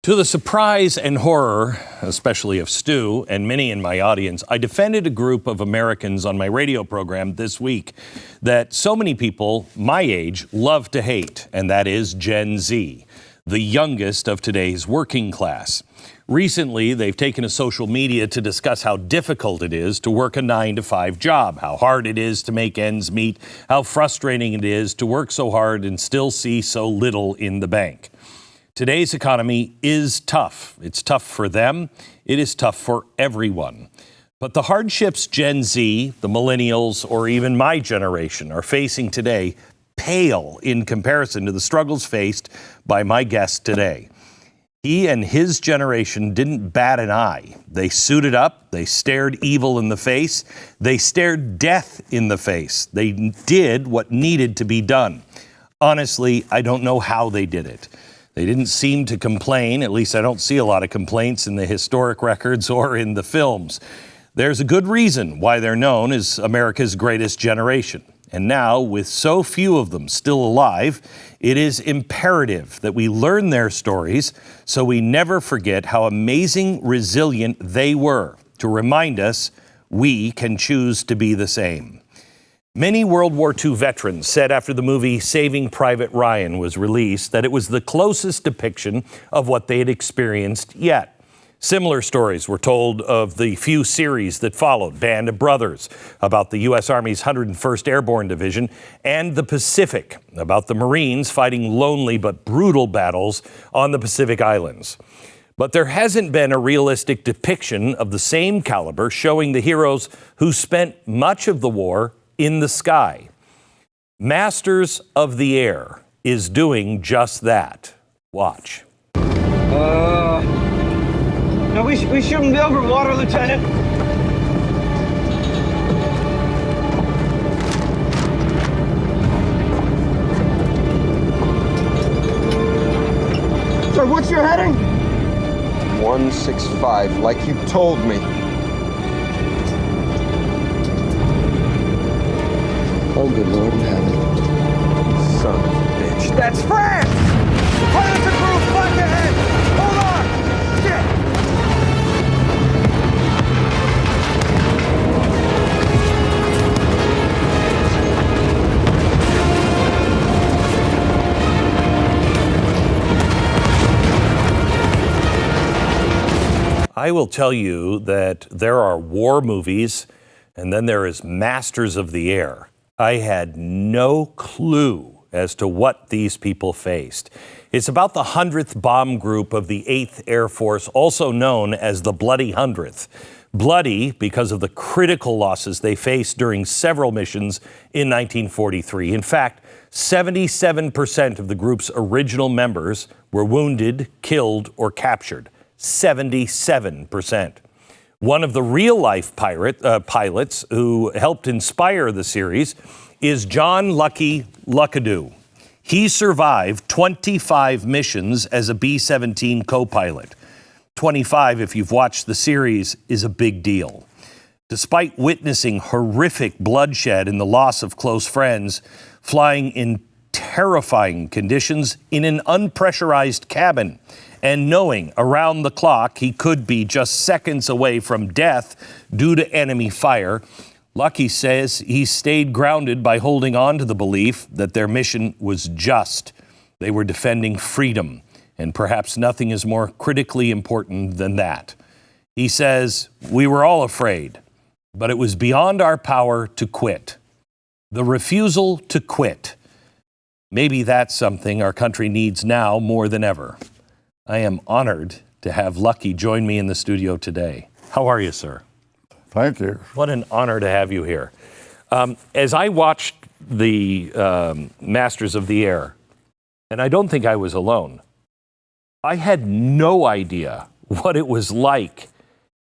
To the surprise and horror, especially of Stu and many in my audience, I defended a group of Americans on my radio program this week that so many people my age love to hate, and that is Gen Z, the youngest of today's working class. Recently, they've taken to social media to discuss how difficult it is to work a 9-to-5 job, how hard it is to make ends meet, how frustrating it is to work so hard and still see so little in the bank. Today's economy is tough. It's tough for them. It is tough for everyone. But the hardships Gen Z, the millennials, or even my generation are facing today pale in comparison to the struggles faced by my guest today. He and his generation didn't bat an eye. They suited up. They stared evil in the face. They stared death in the face. They did what needed to be done. Honestly, I don't know how they did it. They didn't seem to complain. At least I don't see a lot of complaints in the historic records or in the films. There's a good reason why they're known as America's greatest generation. And now, with so few of them still alive, it is imperative that we learn their stories so we never forget how amazing resilient they were, to remind us we can choose to be the same. Many World War II veterans said after the movie Saving Private Ryan was released that it was the closest depiction of what they had experienced yet. Similar stories were told of the few series that followed, Band of Brothers, about the U.S. Army's 101st Airborne Division, and The Pacific, about the Marines fighting lonely but brutal battles on the Pacific Islands. But there hasn't been a realistic depiction of the same caliber showing the heroes who spent much of the war in the sky. Masters of the Air is doing just that. Watch. No, we shouldn't be over water, Lieutenant. Sir, what's your heading? 165, like you told me. Oh, good Lord in heaven. Son of a bitch. That's France! The pilots are crew flank ahead! Hold on! Shit! I will tell you that there are war movies, and then there is Masters of the Air. I had no clue as to what these people faced. It's about the 100th Bomb Group of the 8th Air Force, also known as the Bloody Hundredth. Bloody because of the critical losses they faced during several missions in 1943. In fact, 77% of the group's original members were wounded, killed, or captured. 77%. One of the real-life pilots who helped inspire the series is John Luckadoo. He survived 25 missions as a B-17 co-pilot. 25, if you've watched the series, is a big deal. Despite witnessing horrific bloodshed and the loss of close friends, flying in terrifying conditions in an unpressurized cabin, and knowing around the clock he could be just seconds away from death due to enemy fire, Lucky says he stayed grounded by holding on to the belief that their mission was just. They were defending freedom, and perhaps nothing is more critically important than that. He says, "We were all afraid, but it was beyond our power to quit." The refusal to quit. Maybe that's something our country needs now more than ever. I am honored to have Lucky join me in the studio today. How are you, sir? Thank you. What an honor to have you here. As I watched the Masters of the Air, and I don't think I was alone, I had no idea what it was like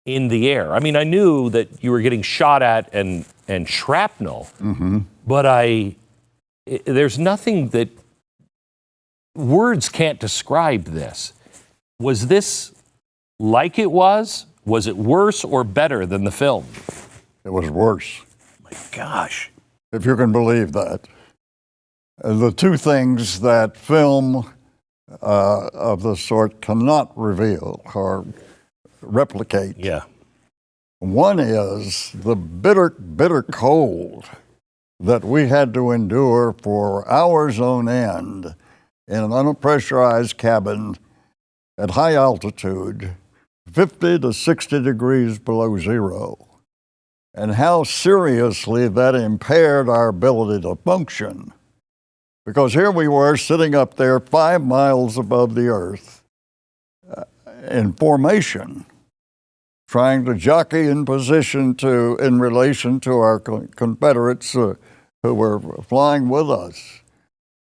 in the air. I mean, I knew that you were getting shot at and shrapnel, but there's nothing that words can't describe this. Was this like it was? Was it worse or better than the film? It was worse, My gosh. if you can believe that. The two things that film of the sort cannot reveal or replicate. Yeah. One is the bitter, bitter cold that we had to endure for hours on end in an unpressurized cabin at high altitude, 50 to 60 degrees below zero, and how seriously that impaired our ability to function. Because here we were sitting up there 5 miles above the earth in formation, trying to jockey in position in relation to our Confederates who were flying with us,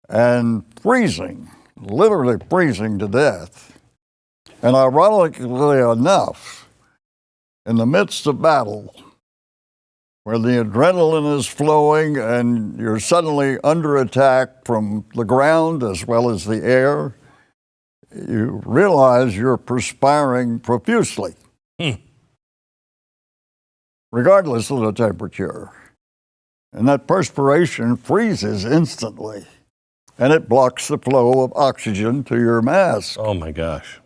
and freezing, literally freezing to death. And ironically enough, in the midst of battle, where the adrenaline is flowing and you're suddenly under attack from the ground as well as the air, you realize you're perspiring profusely, regardless of the temperature. And that perspiration freezes instantly, and it blocks the flow of oxygen to your mask. Oh my gosh.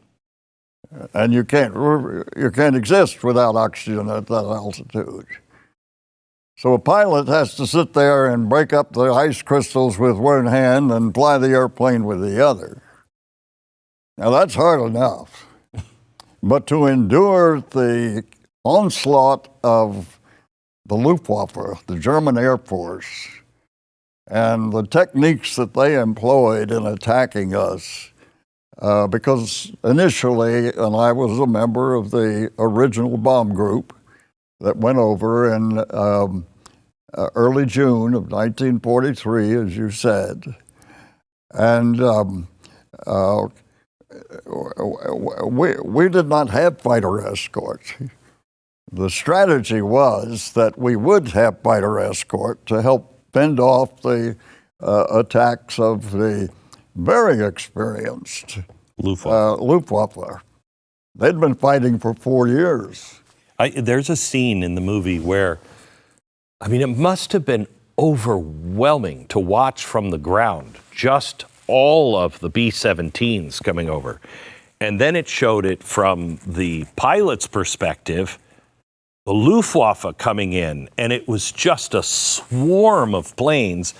And you can't exist without oxygen at that altitude. So a pilot has to sit there and break up the ice crystals with one hand and fly the airplane with the other. Now that's hard enough. But to endure the onslaught of the Luftwaffe, the German Air Force, and the techniques that they employed in attacking us, because initially, and I was a member of the original bomb group that went over in early June of 1943, as you said, and we did not have fighter escorts. The strategy was that we would have fighter escort to help fend off the attacks of the very experienced Luftwaffe. They'd been fighting for 4 years. There's a scene in the movie where, I mean, it must have been overwhelming to watch from the ground, just all of the B-17s coming over. And then it showed it from the pilot's perspective, the Luftwaffe coming in, and it was just a swarm of planes,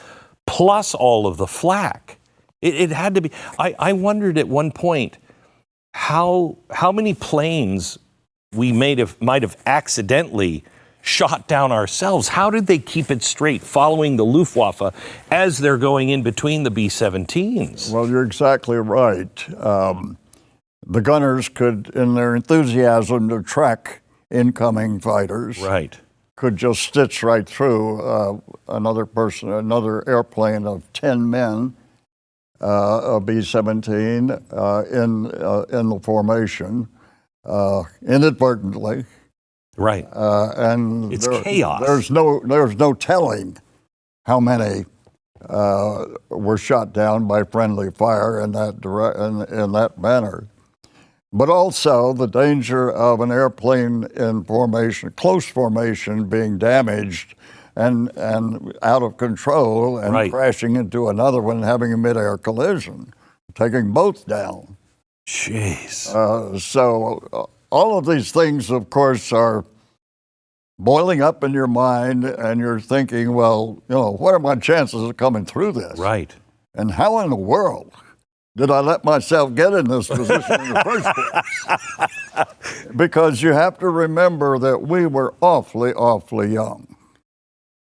plus all of the flak. It had to be. I wondered at one point how many planes we might have accidentally shot down ourselves. How did they keep it straight following the Luftwaffe as they're going in between the B-17s? Well, you're exactly right. The gunners could, in their enthusiasm to track incoming fighters, Right. could just stitch right through another airplane of 10 men, a B-17 in the formation, inadvertently. Right. And It's chaos. There's no telling how many were shot down by friendly fire in that manner. But also the danger of an airplane in formation, close formation, being damaged and out of control and Right. crashing into another one, having a mid-air collision, taking both down. Jeez. So all of these things, of course, are boiling up in your mind, and you're thinking, well, what are my chances of coming through this? Right. And how in the world did I let myself get in this position in the first place? Because you have to remember that we were awfully, awfully young.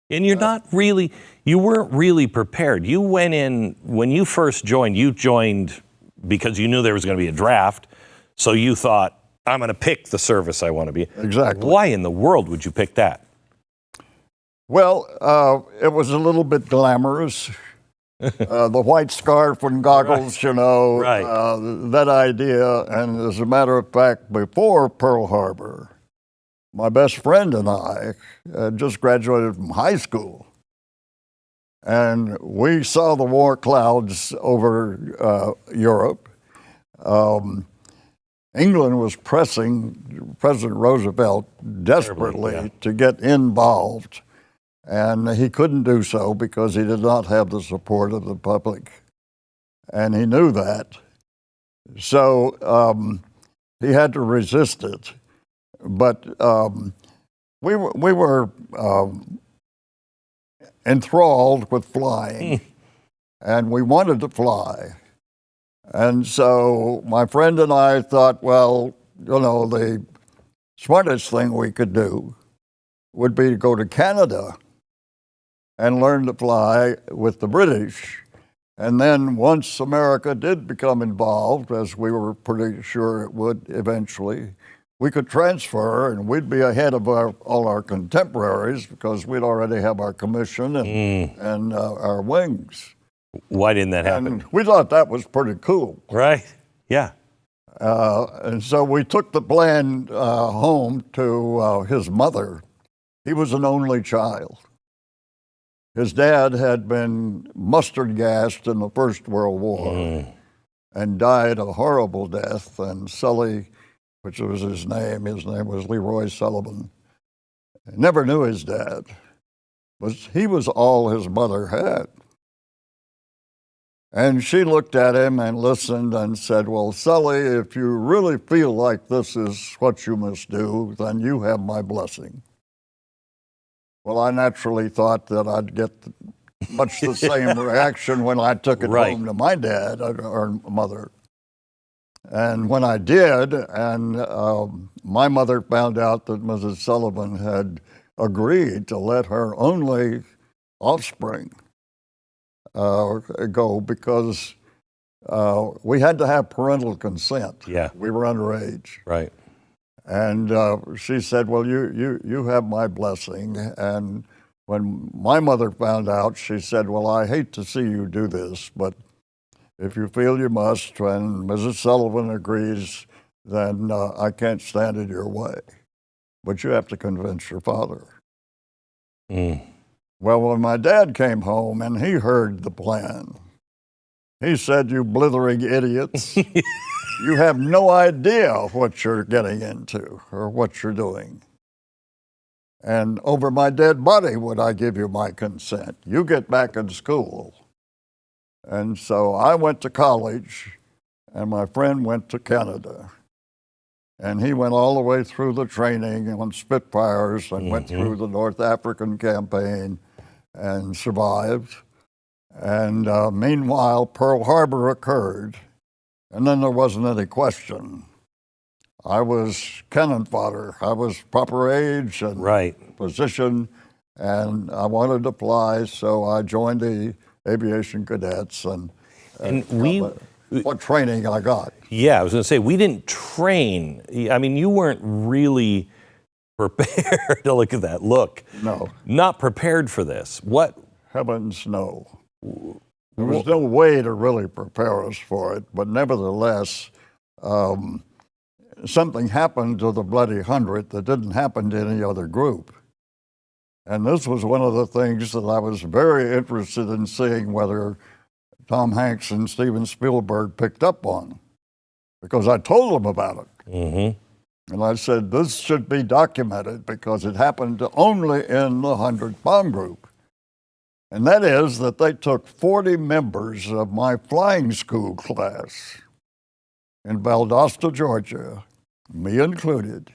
And you weren't really prepared. You went in, when you first joined, you joined because you knew there was going to be a draft. So you thought, I'm going to pick the service I want to be. Exactly. Why in the world would you pick that? Well, it was a little bit glamorous. The white scarf and goggles, Right. That idea. And as a matter of fact, before Pearl Harbor, my best friend and I had just graduated from high school. And we saw the war clouds over Europe. England was pressing President Roosevelt desperately Terribly, yeah. to get involved. And he couldn't do so because he did not have the support of the public. And he knew that. So he had to resist it. But we were enthralled with flying, and we wanted to fly. And so my friend and I thought, well, the smartest thing we could do would be to go to Canada and learn to fly with the British. And then once America did become involved, as we were pretty sure it would eventually, we could transfer and we'd be ahead of all our contemporaries because we'd already have our commission and our wings. Why didn't that happen? And we thought that was pretty cool. Right. Yeah. And so we took the plan home to his mother. He was an only child. His dad had been mustard gassed in the First World War and died a horrible death. And Sully, which was his name was Leroy Sullivan, never knew his dad. He was all his mother had. And she looked at him and listened and said, well, Sully, if you really feel like this is what you must do, then you have my blessing. Well, I naturally thought that I'd get much the same reaction when I took it home to my dad or mother. And when I did, and my mother found out that Mrs. Sullivan had agreed to let her only offspring go because we had to have parental consent. Yeah. We were underage. Right. And she said, well, you have my blessing. And when my mother found out, she said, well, I hate to see you do this, but if you feel you must, when Mrs. Sullivan agrees, then I can't stand in your way. But you have to convince your father. Well, when my dad came home and he heard the plan, he said, you blithering idiots, you have no idea what you're getting into or what you're doing. And over my dead body would I give you my consent. You get back in school. And so I went to college, and my friend went to Canada. And he went all the way through the training on Spitfires and went through the North African campaign and survived. And meanwhile, Pearl Harbor occurred, and then there wasn't any question. I was cannon fodder. I was proper age and position, and I wanted to fly, so I joined the aviation cadets, and what training I got. Yeah, I was going to say, we didn't train. I mean, you weren't really prepared to look at that. Look. No. Not prepared for this. What? Heavens, no. There was no way to really prepare us for it, but nevertheless, something happened to the Bloody Hundredth that didn't happen to any other group. And this was one of the things that I was very interested in seeing whether Tom Hanks and Steven Spielberg picked up on, because I told them about it. And I said, this should be documented because it happened only in the 100th Bomb Group. And that is that they took 40 members of my flying school class in Valdosta, Georgia, me included,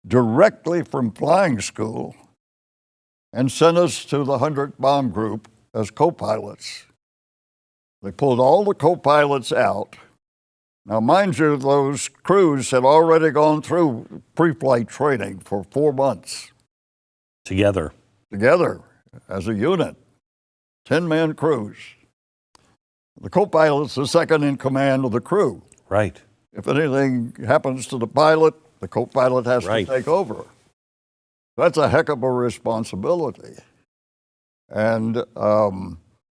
directly from flying school and sent us to the 100th Bomb Group as co-pilots. They pulled all the co-pilots out. Now, mind you, those crews had already gone through pre-flight training for 4 months. Together, as a unit, 10-man crews. The co-pilot's the second in command of the crew. Right. If anything happens to the pilot, the co-pilot has to take over. That's a heck of a responsibility. And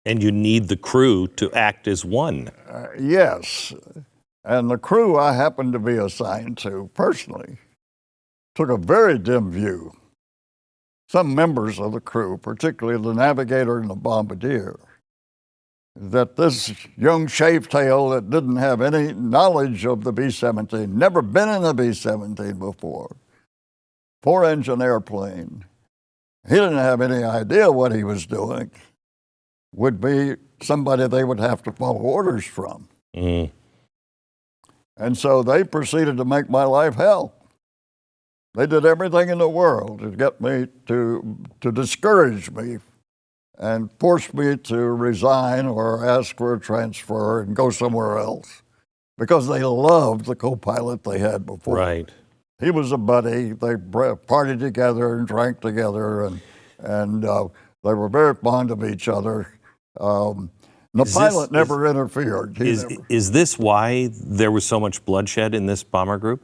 you need the crew to act as one. Yes. And the crew I happened to be assigned to personally took a very dim view. Some members of the crew, particularly the navigator and the bombardier, that this young shavetail that didn't have any knowledge of the B-17, never been in a B-17 before, 4-engine airplane, he didn't have any idea what he was doing, would be somebody they would have to follow orders from. And so they proceeded to make my life hell. They did everything in the world to get me to discourage me and force me to resign or ask for a transfer and go somewhere else because they loved the co-pilot they had before. Right. He was a buddy. They partied together and drank together, and they were very fond of each other. The pilot never interfered. Is this why there was so much bloodshed in this bomber group?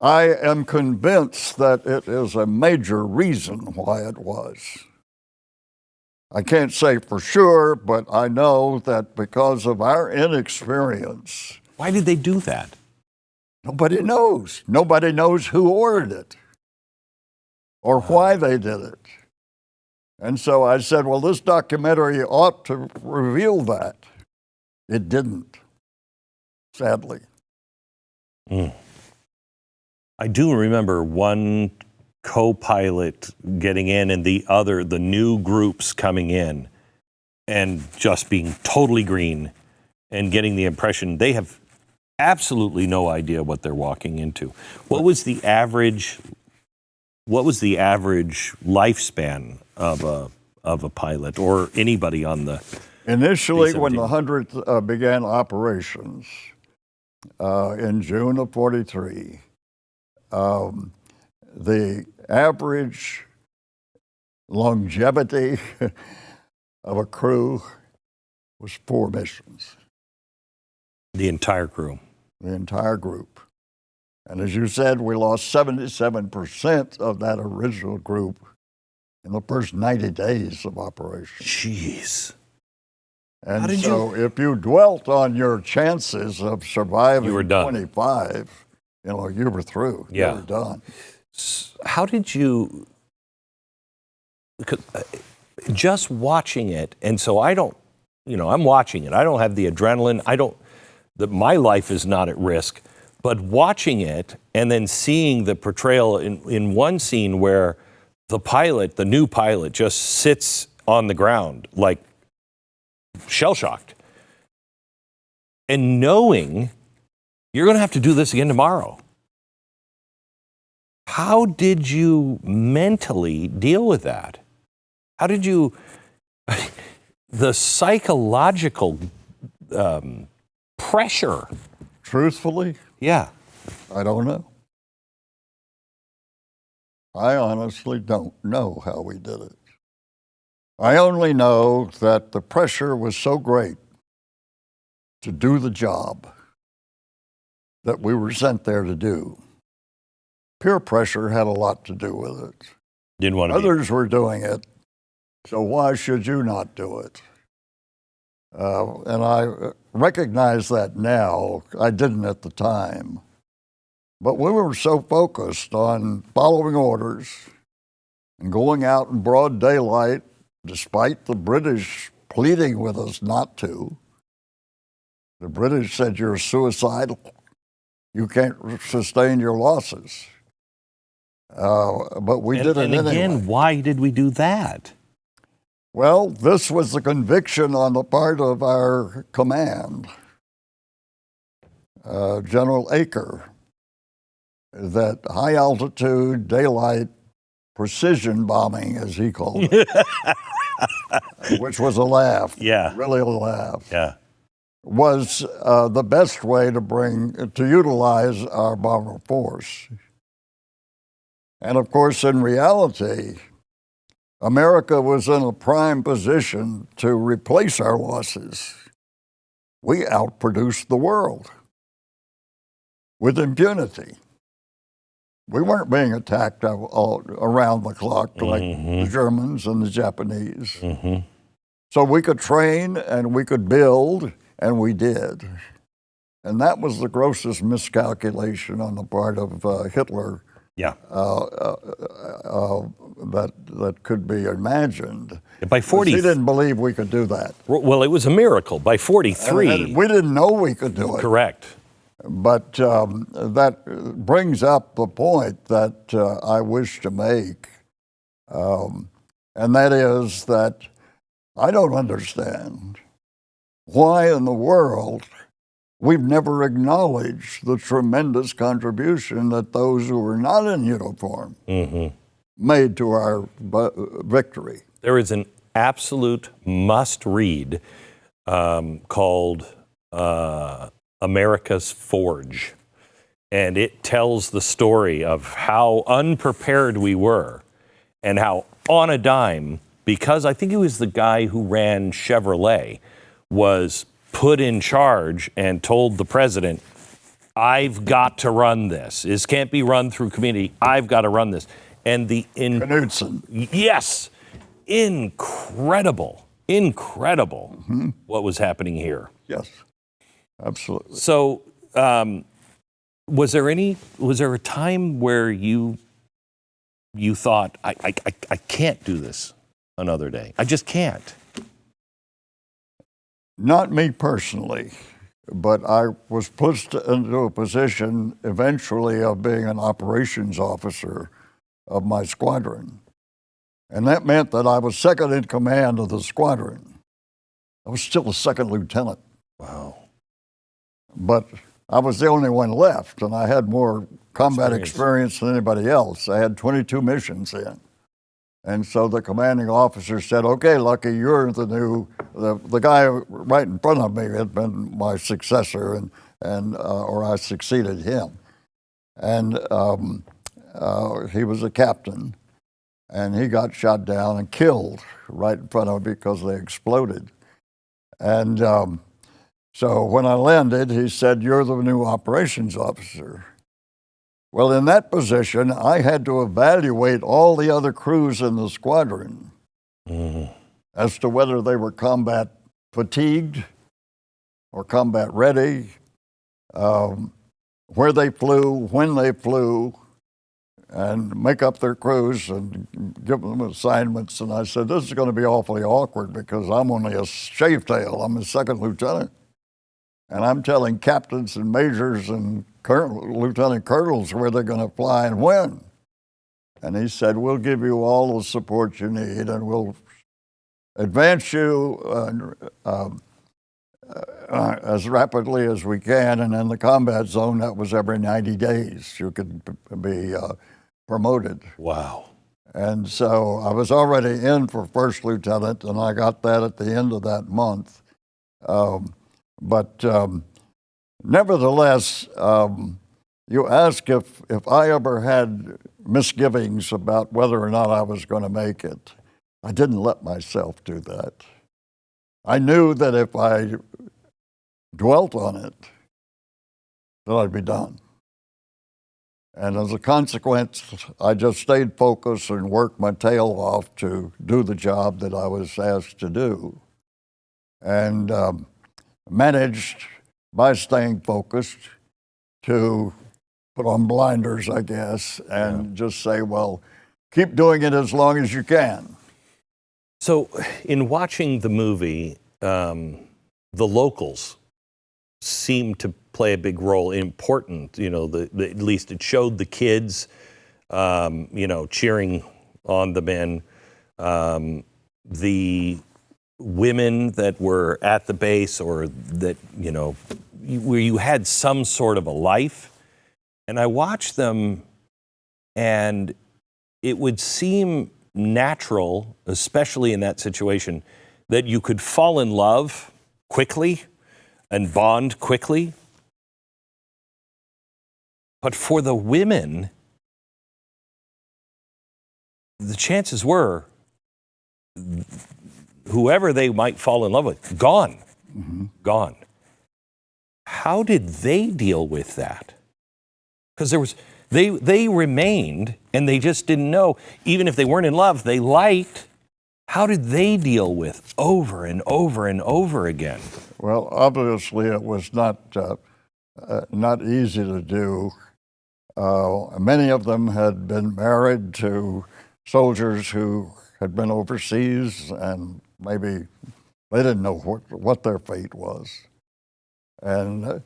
I am convinced that it is a major reason why it was. I can't say for sure, but I know that because of our inexperience. Why did they do that? Nobody knows. Nobody knows who ordered it or why they did it. And so I said, well, this documentary ought to reveal that. It didn't, sadly. I do remember one co-pilot getting in and the new groups coming in and just being totally green and getting the impression they have absolutely no idea what they're walking into. What was the average lifespan of a pilot or anybody on the Initially, B-17? when the Hundredth began operations in June of '43, the average longevity of a crew was 4 missions. The entire crew. The entire group. And as you said, we lost 77% of that original group in the first 90 days of operation. Jeez. And so if you dwelt on your chances of surviving You were done. 25, you were through. Yeah. You were done. How did you, because just watching it, and so I don't, I'm watching it. I don't have the adrenaline. My life is not at risk. But watching it and then seeing the portrayal in one scene where the new pilot, just sits on the ground like shell-shocked, and knowing you're going to have to do this again tomorrow. How did you mentally deal with that? How did you, the psychological pressure? Truthfully, Yeah. I don't know. I honestly don't know how we did it. I only know that the pressure was so great to do the job that we were sent there to do. Peer pressure had a lot to do with it. Didn't want to Others were doing it, so why should you not do it? And I recognize that now. I didn't at the time. But we were so focused on following orders and going out in broad daylight, despite the British pleading with us not to. The British said, you're suicidal. You can't sustain your losses. But we did it anyway. And again, why did we do that? Well, this was the conviction on the part of our command, General Aker, that high altitude, daylight, precision bombing, as he called it, which was a laugh, really a laugh, was the best way to utilize our bomber force. And of course, in reality, America was in a prime position to replace our losses. We outproduced the world with impunity. We weren't being attacked all around the clock like the Germans and the Japanese. So we could train and we could build, and we did. And that was the grossest miscalculation on the part of Hitler that could be imagined. By 40, he didn't believe we could do that. Well, it was a miracle. By 43, and we didn't know we could do it. Correct. But that brings up the point that I wish to make, and that is that I don't understand why in the world we've never acknowledged the tremendous contribution that those who were not in uniform made to our victory. There is an absolute must-read called America's Forge. And it tells the story of how unprepared we were and how on a dime, because I think it was the guy who ran Chevrolet, was put in charge and told the president, I've got to run this. This can't be run through committee. I've got to run this. And Knudsen. Yes, incredible what was happening here. Yes, absolutely. So, was there a time where you thought, I can't do this another day? I just can't. Not me personally, but I was pushed into a position eventually of being an operations officer of my squadron. And that meant that I was second in command of the squadron. I was still a second lieutenant. Wow. But I was the only one left, and I had more combat experience than anybody else. I had 22 missions in. And so the commanding officer said, okay, Lucky, you're the guy right in front of me had been my successor, or I succeeded him. And he was a captain, and he got shot down and killed right in front of me because they exploded. And so when I landed, he said, you're the new operations officer. Well, in that position, I had to evaluate all the other crews in the squadron as to whether they were combat fatigued or combat ready, where they flew, when they flew, and make up their crews and give them assignments. And I said, this is going to be awfully awkward because I'm only a shave tail. I'm a second lieutenant. And I'm telling captains and majors and lieutenant colonels where they're going to fly and when. And he said, we'll give you all the support you need and we'll advance you as rapidly as we can. And in the combat zone, that was every 90 days you could be promoted. Wow. And so I was already in for first lieutenant, and I got that at the end of that month. But nevertheless, you ask if I ever had misgivings about whether or not I was going to make it. I didn't let myself do that. I knew that if I dwelt on it, that I'd be done. And as a consequence, I just stayed focused and worked my tail off to do the job that I was asked to do. And managed, by staying focused, to put on blinders, I guess, and just say, well, keep doing it as long as you can. So in watching the movie, the locals seemed to play a big role, important, at least it showed the kids, cheering on the men, the women that were at the base or that, where you had some sort of a life. And I watched them, and it would seem natural, especially in that situation, that you could fall in love quickly and bond quickly. But for the women, the chances were whoever they might fall in love with, gone. Gone. How did they deal with that? Because they remained, and they just didn't know. Even if they weren't in love, they liked. How did they deal with over and over and over again? Well, obviously it was not easy to do. Many of them had been married to soldiers who had been overseas, and maybe they didn't know what their fate was. And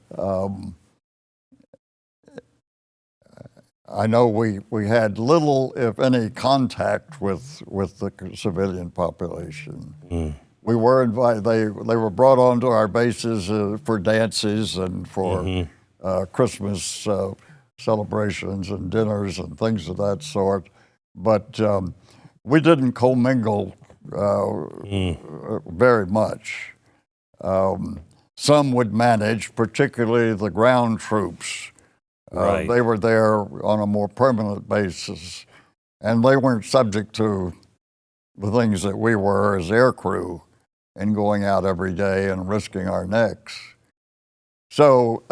I know we had little, if any, contact with the civilian population. we were invited. They were brought onto our bases for dances and for Christmas celebrations and dinners and things of that sort. But we didn't commingle very much. Some would manage, particularly the ground troops. Right. They were there on a more permanent basis, and they weren't subject to the things that we were as air crew and going out every day and risking our necks. So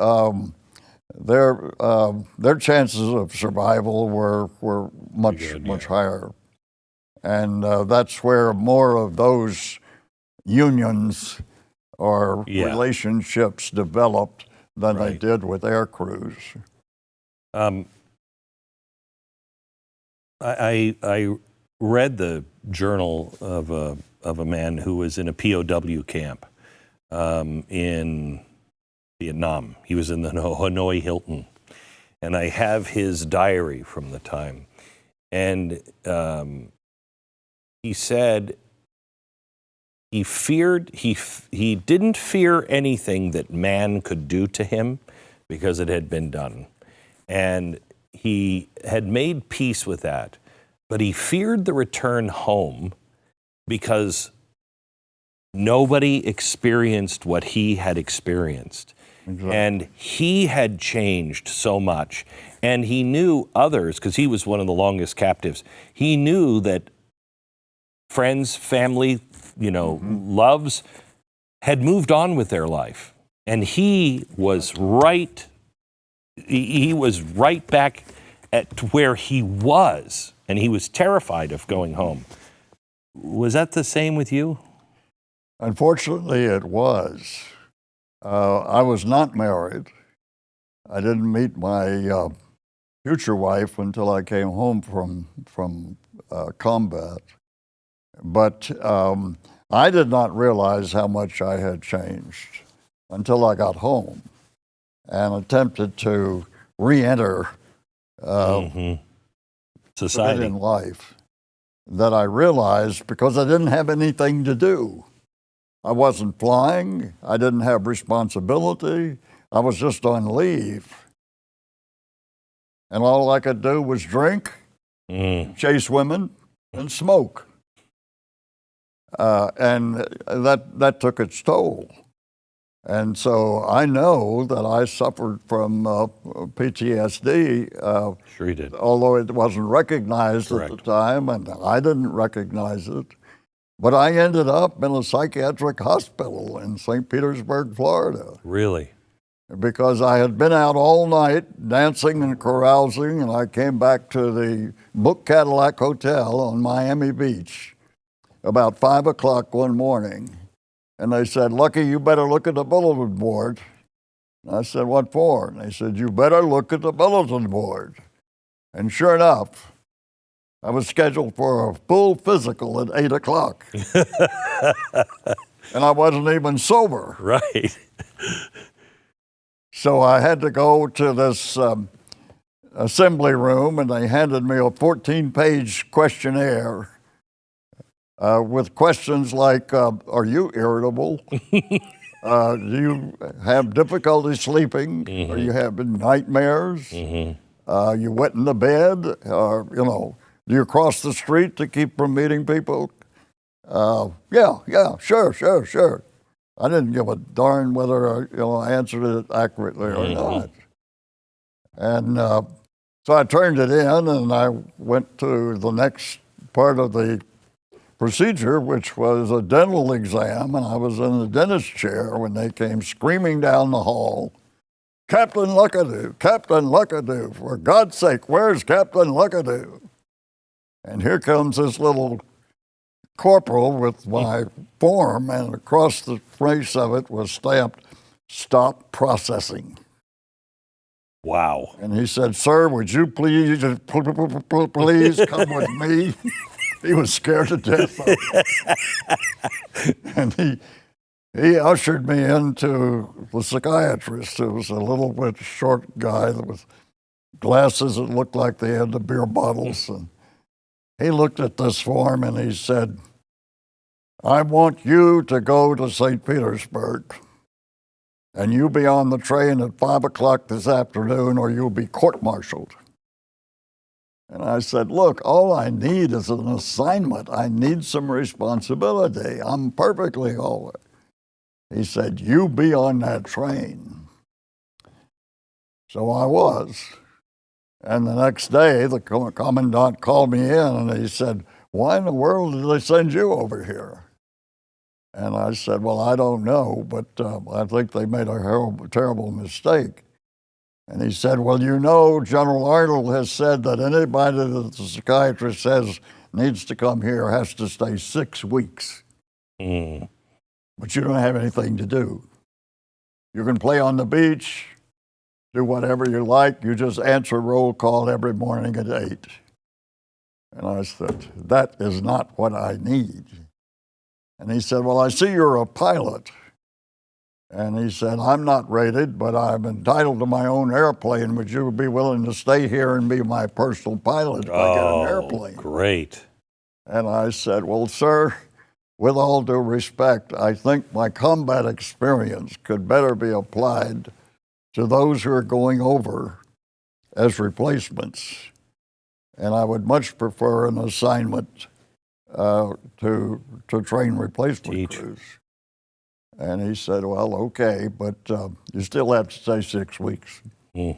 their chances of survival were much higher. And that's where more of those unions or relationships developed than they did with air crews. I read the journal of a man who was in a POW camp in Vietnam. He was in the Hanoi Hilton, and I have his diary from the time. And he said he didn't fear anything that man could do to him because it had been done. And he had made peace with that, but he feared the return home because nobody experienced what he had experienced. Exactly. And he had changed so much. And he knew others, because he was one of the longest captives, he knew that friends, family, loves had moved on with their life. And he was right back at where he was, and he was terrified of going home. Was that the same with you? Unfortunately, it was. I was not married. I didn't meet my future wife until I came home from combat. But I did not realize how much I had changed until I got home and attempted to re-enter society in life, that I realized because I didn't have anything to do. I wasn't flying. I didn't have responsibility. I was just on leave. And all I could do was drink, chase women, and smoke. And that took its toll. And so I know that I suffered from PTSD. Sure you did. Although it wasn't recognized Correct. at the time, and I didn't recognize it. But I ended up in a psychiatric hospital in St. Petersburg, Florida. Really? Because I had been out all night dancing and carousing, and I came back to the Book Cadillac Hotel on Miami Beach about 5 o'clock one morning. And they said, "Lucky, you better look at the bulletin board." And I said, "What for?" And they said, "You better look at the bulletin board." And sure enough, I was scheduled for a full physical at 8 o'clock. And I wasn't even sober. Right. So I had to go to this assembly room, and they handed me a 14-page questionnaire with questions like, are you irritable? Do you have difficulty sleeping? Are you having nightmares? Are you wet in the bed? Do you cross the street to keep from meeting people? Yeah, sure. I didn't give a darn whether I answered it accurately or not. And so I turned it in, and I went to the next part of the procedure, which was a dental exam, and I was in the dentist chair when they came screaming down the hall, Captain Luckadoo, for God's sake, where's Captain Luckadoo?" And here comes this little corporal with my form, and across the face of it was stamped, "Stop processing." Wow. And he said, "Sir, would you please come with me?" He was scared to death of it. And he ushered me into the psychiatrist, who was a little bit short guy with glasses that looked like they had the beer bottles. And he looked at this form and he said, I want you to go to St. Petersburg, and you be on the train at 5 o'clock this afternoon, or you'll be court-martialed. And I said, look, all I need is an assignment. I need some responsibility. I'm perfectly all right. He said, you be on that train. So I was. And the next day, the commandant called me in, and he said, why in the world did they send you over here? And I said, well, I don't know, but I think they made a terrible mistake. And he said, well, you know, General Arnold has said that anybody that the psychiatrist says needs to come here has to stay 6 weeks. But you don't have anything to do. You can play on the beach, do whatever you like. You just answer roll call every morning at 8. And I said, that is not what I need. And he said, well, I see you're a pilot. And he said, I'm not rated, but I'm entitled to my own airplane. Would you be willing to stay here and be my personal pilot if I get an airplane? Great. And I said, well, sir, with all due respect, I think my combat experience could better be applied to those who are going over as replacements. And I would much prefer an assignment to train replacement crews. And he said, well, okay, but you still have to stay 6 weeks. I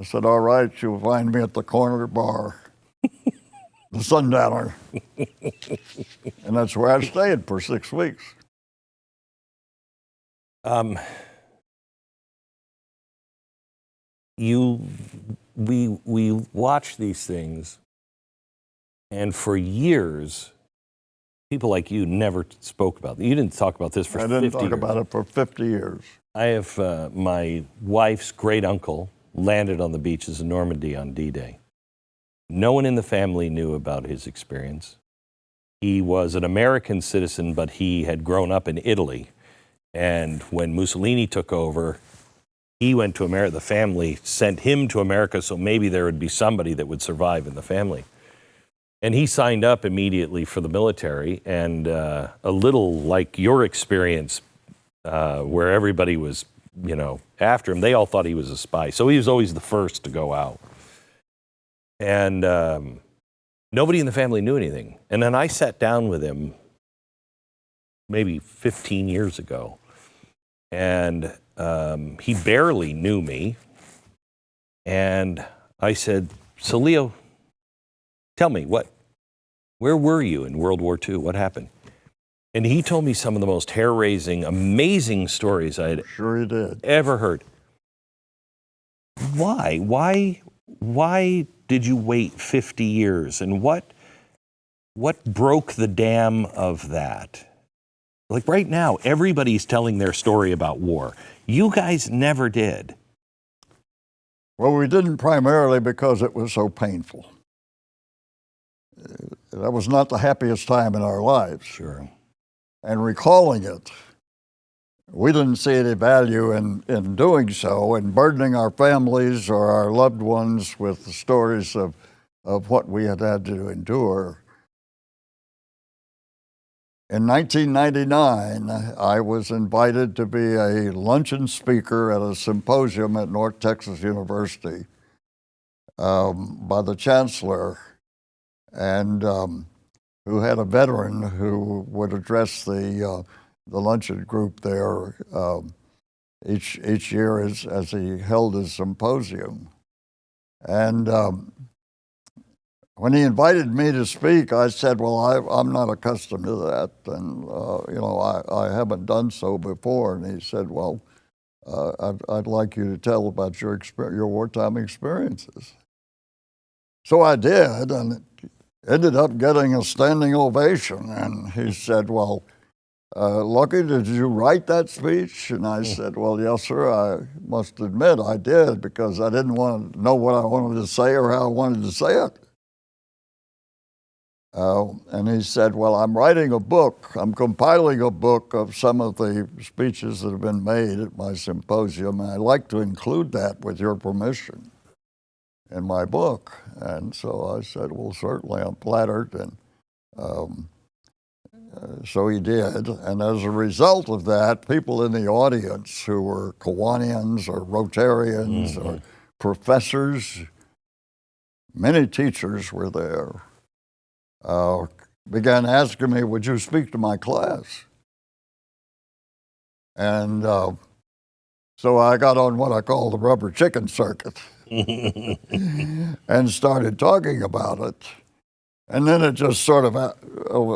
said, all right, you'll find me at the corner bar, the Sundowner. And that's where I stayed for 6 weeks. We watch these things, and for years, people like you never spoke about it. You didn't talk about this for 50 years. I didn't talk about it for 50 years. I have my wife's great uncle landed on the beaches of Normandy on D-Day. No one in the family knew about his experience. He was an American citizen, but he had grown up in Italy. And when Mussolini took over, he went to America. The family sent him to America, so maybe there would be somebody that would survive in the family. And he signed up immediately for the military, and a little like your experience, where everybody was, after him. They all thought he was a spy, so he was always the first to go out. And nobody in the family knew anything. And then I sat down with him maybe 15 years ago, and he barely knew me. And I said, so Leo, tell me, where were you in World War II? What happened? And he told me some of the most hair-raising, amazing stories I had ever heard. Why did you wait 50 years? And what broke the dam of that? Like right now, everybody's telling their story about war. You guys never did. Well, we didn't primarily because it was so painful. That was not the happiest time in our lives. Sure. And recalling it, we didn't see any value in doing so and burdening our families or our loved ones with the stories of what we had to endure. In 1999, I was invited to be a luncheon speaker at a symposium at North Texas University by the chancellor, and who had a veteran who would address the luncheon group there each year as he held his symposium. And when he invited me to speak, I said, well, I'm not accustomed to that, and I haven't done so before. And he said, well, I'd like you to tell about your wartime experiences. So I did, and it ended up getting a standing ovation. And he said, well, Lucky, did you write that speech? And I said, well, yes, sir. I must admit I did, because I didn't want to know what I wanted to say or how I wanted to say it. And he said, well, I'm writing a book. I'm compiling a book of some of the speeches that have been made at my symposium, and I'd like to include that, with your permission, in my book. And so I said, well, certainly, I'm flattered. And So he did, and as a result of that, people in the audience who were Kiwanians or Rotarians or professors, many teachers were there, began asking me, would you speak to my class? And so I got on what I call the rubber chicken circuit and started talking about it. And then it just sort of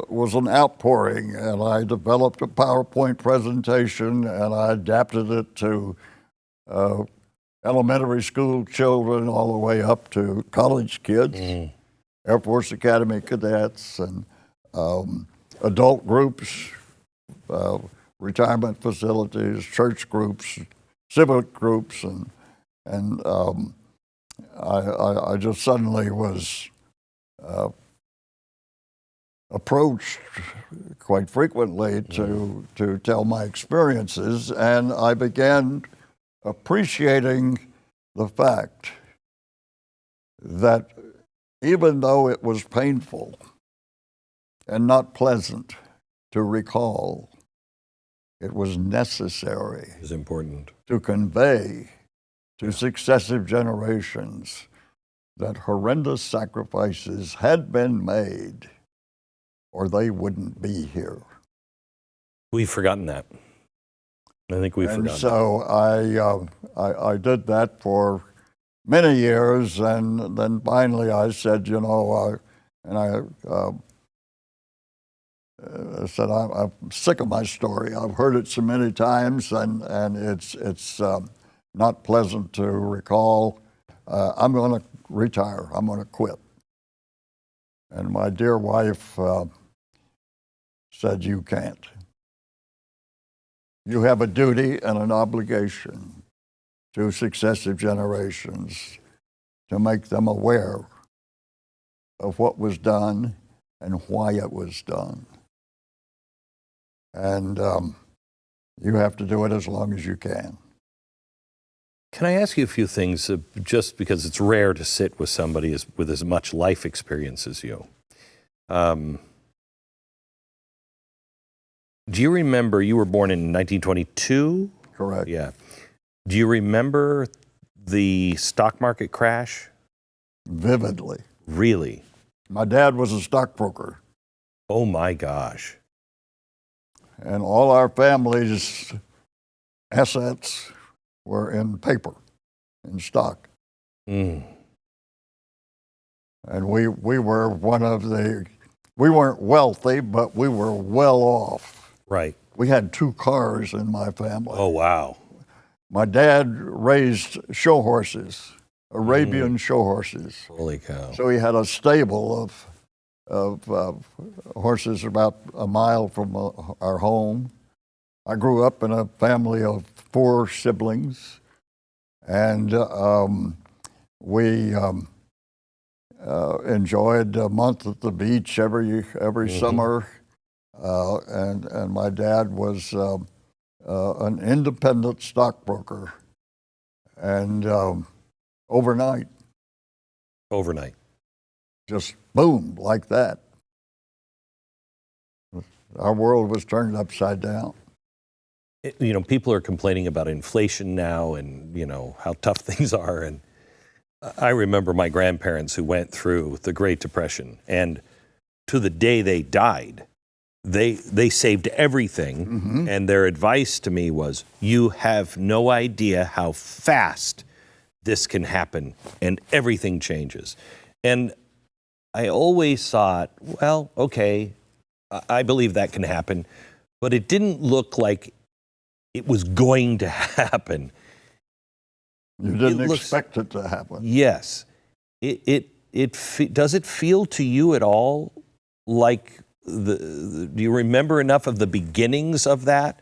was an outpouring, and I developed a PowerPoint presentation, and I adapted it to elementary school children all the way up to college kids, Air Force Academy cadets, and adult groups, retirement facilities, church groups, civic groups, and I just suddenly was approached quite frequently to tell my experiences, and I began appreciating the fact that even though it was painful and not pleasant to recall, it was necessary. It's important to convey to successive generations that horrendous sacrifices had been made, or they wouldn't be here. We've forgotten that. I think we've forgotten. And so I did that for many years, and then finally I said, I said, I'm sick of my story. I've heard it so many times, and it's not pleasant to recall. I'm going to retire. I'm going to quit. And my dear wife said, you can't. You have a duty and an obligation to successive generations to make them aware of what was done and why it was done. And you have to do it as long as you can. Can I ask you a few things, just because it's rare to sit with somebody with as much life experience as you? Do you remember, you were born in 1922? Correct. Yeah. Do you remember the stock market crash? Vividly. Really? My dad was a stockbroker, Oh my gosh. and all our family's assets were in paper, in stock. Mm. And we were we weren't wealthy, but we were well off. Right. We had 2 cars in my family. Oh, wow. My dad raised show horses, Arabian show horses. Holy cow. So he had a stable of horses about a mile from our home. I grew up in a family of 4 siblings, and we enjoyed a month at the beach every summer. And my dad was an independent stockbroker, and overnight, just boom, like that, our world was turned upside down. People are complaining about inflation now and, how tough things are. And I remember my grandparents who went through the Great Depression, and to the day they died, they saved everything, and their advice to me was, you have no idea how fast this can happen, and everything changes. And I always thought, well, okay, I believe that can happen, but it didn't look like it was going to happen. You didn't expect it to happen. Yes. Does it feel to you at all like do you remember enough of the beginnings of that?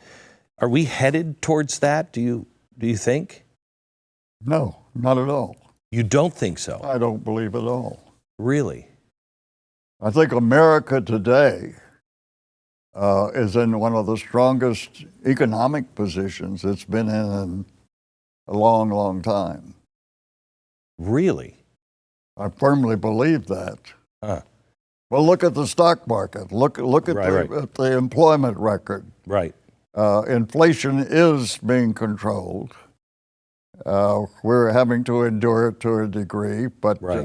Are we headed towards that? Do you think? No, not at all. You don't think so? I don't believe at all. Really? I think America today is in one of the strongest economic positions it's been in a long, long time. Really? I firmly believe that. Huh. Well, look at the stock market. Look at Right. at the employment record. Right. Inflation is being controlled. We're having to endure it to a degree, but Right.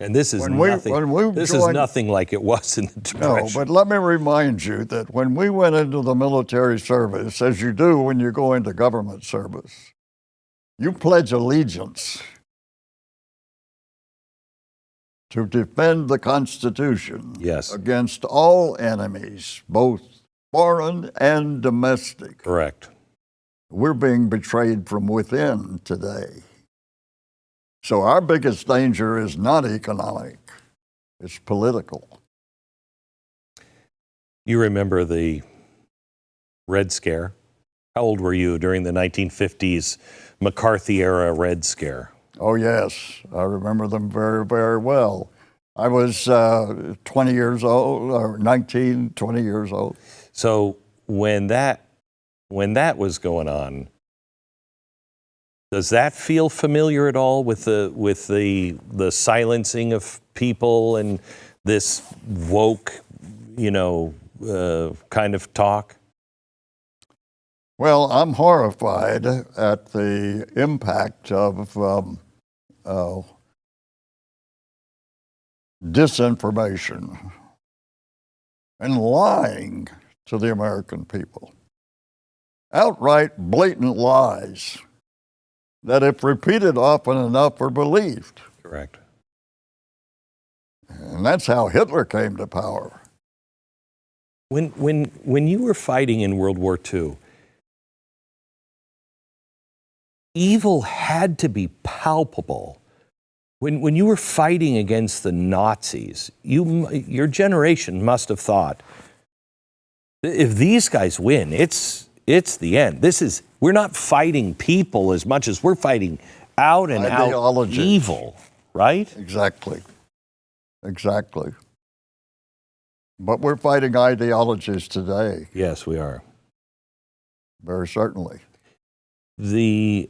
And this is when we nothing. This is joined- nothing like it was in the no, Depression. but let me remind you that when we went into the military service, as you do when you go into government service, you pledge allegiance to defend the Constitution Yes. against all enemies, both foreign and domestic. Correct. We're being betrayed from within today. So our biggest danger is not economic, it's political. You remember the Red Scare? How old were you during the 1950s McCarthy-era Red Scare? Oh, yes, I remember them very, very well. I was 20 years old, or 19, 20 years old. So when that was going on, does that feel familiar at all with the silencing of people and this woke, kind of talk? Well, I'm horrified at the impact of disinformation and lying to the American people. Outright, blatant lies that, if repeated often enough, are believed. Correct. And that's how Hitler came to power. When you were fighting in World War II, evil had to be palpable. When you were fighting against the Nazis, your generation must have thought, if these guys win, it's the end. We're not fighting people as much as we're fighting out and out Ideology. evil, right? Exactly. But we're fighting ideologies today, Yes, we are. very certainly. The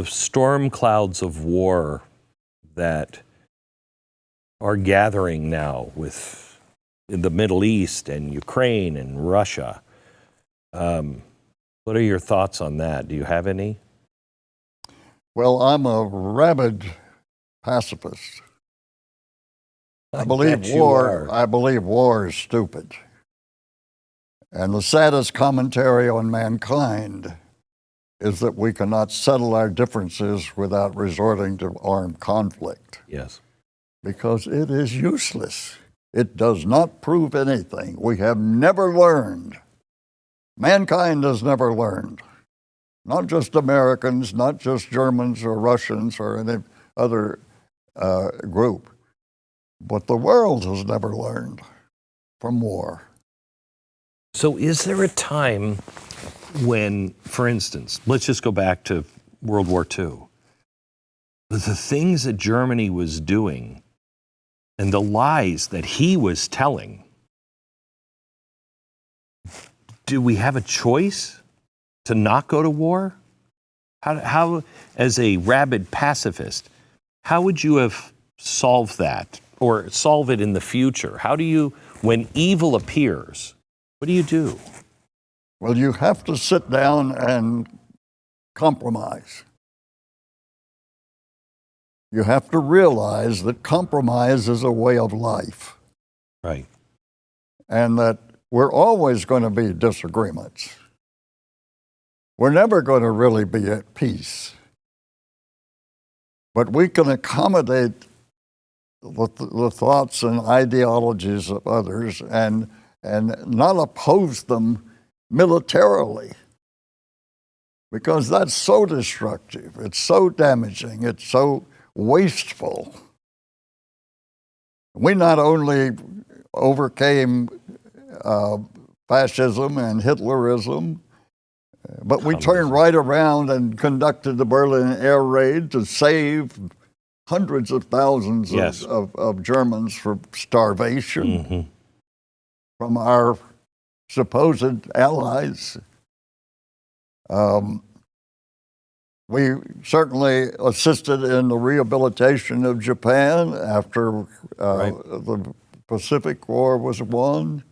storm clouds of war that are gathering now in the Middle East and Ukraine and Russia. What are your thoughts on that? Do you have any? Well, I'm a rabid pacifist. I believe bet you are. war is stupid. And the saddest commentary on mankind is that we cannot settle our differences without resorting to armed conflict, Yes. because it is useless. It does not prove anything. We have never learned. Mankind has never learned. Not just Americans, not just Germans or Russians or any other group, but the world has never learned from war. So is there a time when, for instance, let's just go back to World War II, the things that Germany was doing and the lies that he was telling, do we have a choice to not go to war? How, as a rabid pacifist, how would you have solved that or solve it in the future? How do you, when evil appears, what do you do? Well, you have to sit down and compromise. You have to realize that compromise is a way of life, Right. and that we're always going to be disagreements. We're never going to really be at peace. But we can accommodate the thoughts and ideologies of others and not oppose them militarily, because that's so destructive, it's so damaging, it's so wasteful. We not only overcame fascism and Hitlerism, but we turned right around and conducted the Berlin air raid to save hundreds of thousands Yes. of Germans from starvation Mm-hmm. from our supposed allies. We certainly assisted in the rehabilitation of Japan after the Pacific War was won.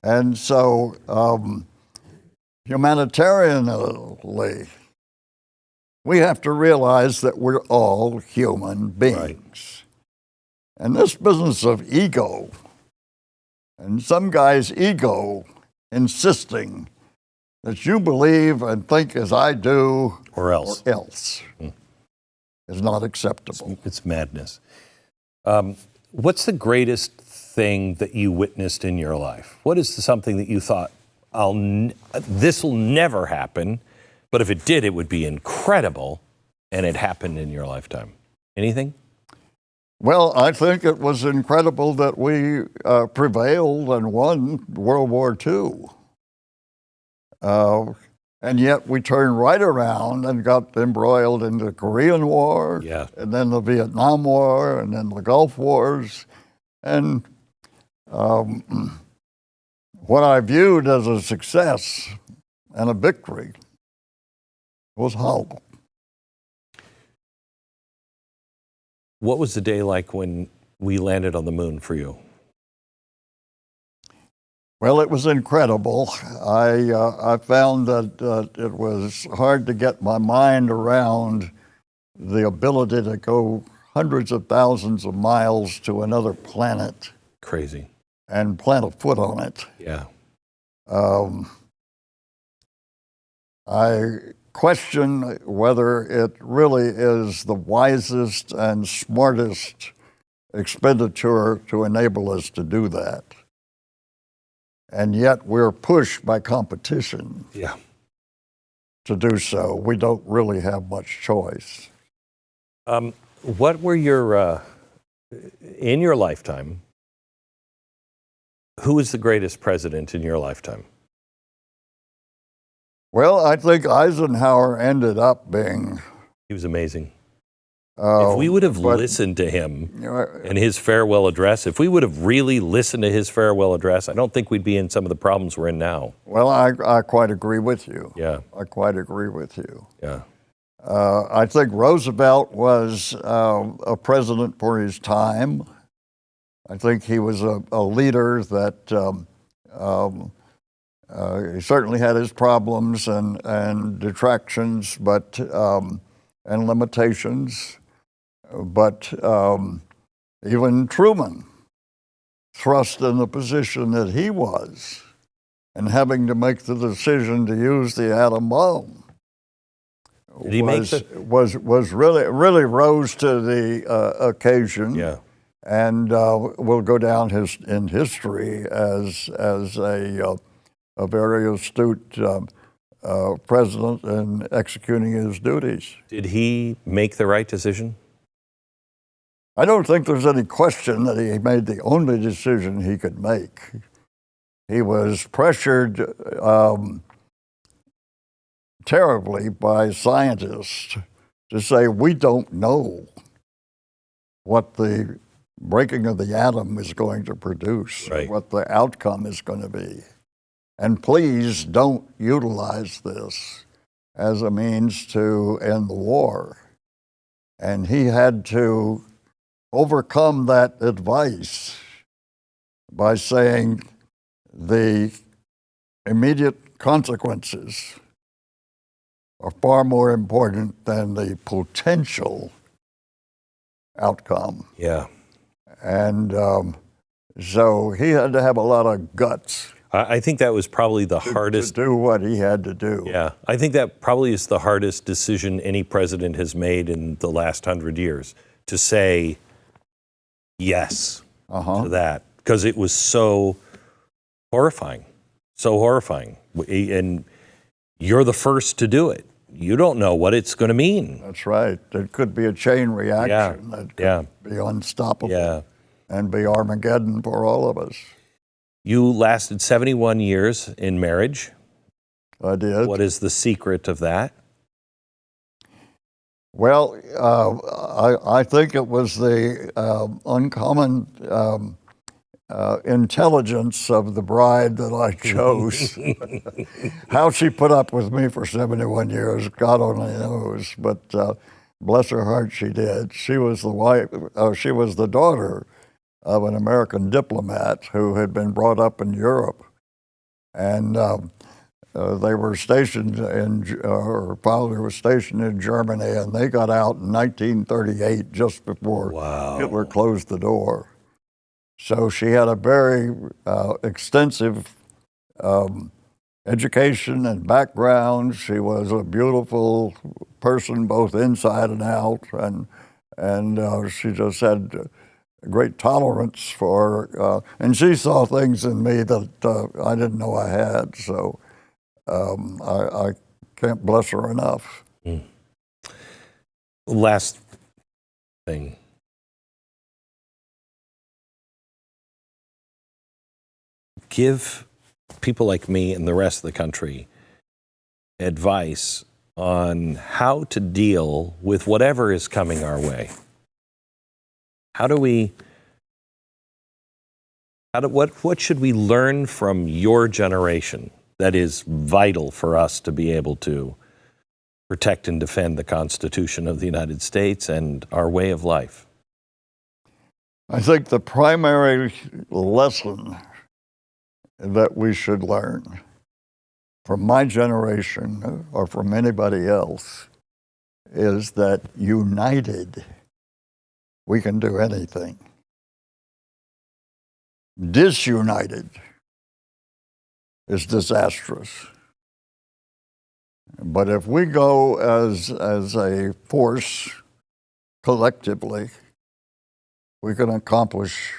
And so, humanitarianly, we have to realize that we're all human beings. Right. And this business of ego, and some guy's ego insisting that you believe and think as I do Or else. is not acceptable. It's madness. What's the greatest thing that you witnessed in your life? What is something that you thought, this will never happen, but if it did, it would be incredible, and it happened in your lifetime? Anything? Well, I think it was incredible that we prevailed and won World War II. And yet we turned right around and got embroiled in the Korean War, and then the Vietnam War, and then the Gulf Wars. And what I viewed as a success and a victory was hollow. What was the day like when we landed on the moon for you? Well, it was incredible. I found that it was hard to get my mind around the ability to go hundreds of thousands of miles to another planet. Crazy. And plant a foot on it. Yeah. I question whether it really is the wisest and smartest expenditure to enable us to do that. And yet we're pushed by competition to do so. We don't really have much choice. What were your, in your lifetime, who was the greatest president in your lifetime? Well, I think Eisenhower ended up being... He was amazing. If we would have listened to him and his farewell address, if we would have really listened to his farewell address, I don't think we'd be in some of the problems we're in now. Well, I quite agree with you. Yeah. I quite agree with you. Yeah. I think Roosevelt was a president for his time. I think he was a leader that he certainly had his problems and detractions, but and limitations. But even Truman, thrust in the position that he was, and having to make the decision to use the atom bomb, did he was really rose to the occasion. Yeah. And will go down in history as a very astute president in executing his duties. Did he make the right decision? I don't think there's any question that he made the only decision he could make. He was pressured terribly by scientists to say, we don't know what the breaking of the atom is going to produce, what the outcome is going to be. And please don't utilize this as a means to end the war. And he had to overcome that advice by saying the immediate consequences are far more important than the potential outcome. Yeah. And so he had to have a lot of guts. I think that was probably the hardest. To do what he had to do. Yeah. I think that probably is the hardest decision any president has made in the last 100 years, to say yes to that, because it was so horrifying. So horrifying. And you're the first to do it. You don't know what it's going to mean. That's right. It could be a chain reaction that could be unstoppable and be Armageddon for all of us. You lasted 71 years in marriage. I did. What is the secret of that? Well, I think it was the uncommon intelligence of the bride that I chose. How she put up with me for 71 years, God only knows. But bless her heart, she did. She was the wife. She was the daughter of an American diplomat who had been brought up in Europe, and they were stationed in. Her father was stationed in Germany, and they got out in 1938, just before Hitler closed the door. So she had a very extensive education and background. She was a beautiful person, both inside and out, and she just had great tolerance for, and she saw things in me that I didn't know I had. So I can't bless her enough. Last thing. Give people like me and the rest of the country advice on how to deal with whatever is coming our way. What should we learn from your generation that is vital for us to be able to protect and defend the Constitution of the United States and our way of life? I think the primary lesson that we should learn from my generation or from anybody else is that united, we can do anything. Disunited is disastrous. But if we go as a force collectively, we can accomplish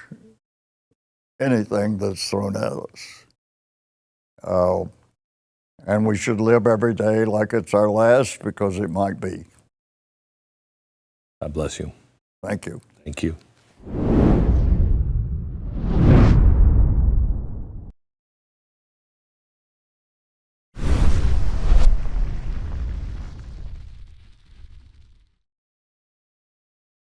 anything that's thrown at us. And we should live every day like it's our last, because it might be. God bless you. Thank you. Thank you.